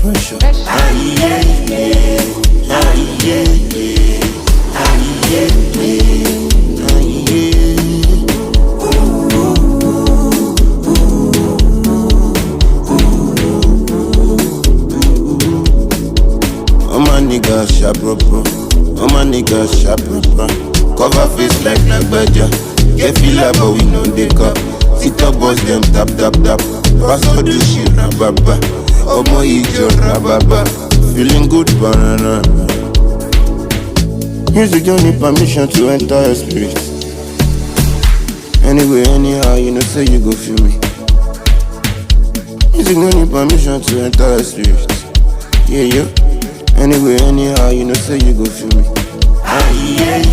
pressure. Aye, yeah, yeah. Aye, yeah, yeah. Aye, yeah, yeah. Aye, yeah. All my niggas sharp proper. All my niggas sharp proper. Cover face like Badger. Get feel like but we know they cup. TikTok boys them tap tap tap. Pastor do shit rababa. Omo ijo rababa. Feeling good banana. Music don't need permission to enter your spirit. Anyway, anyhow, you know say you go feel me. Music don't need permission to enter your spirit. Yeah, yeah. Anyway, anyhow, you know say you go feel me. Aye, yeah.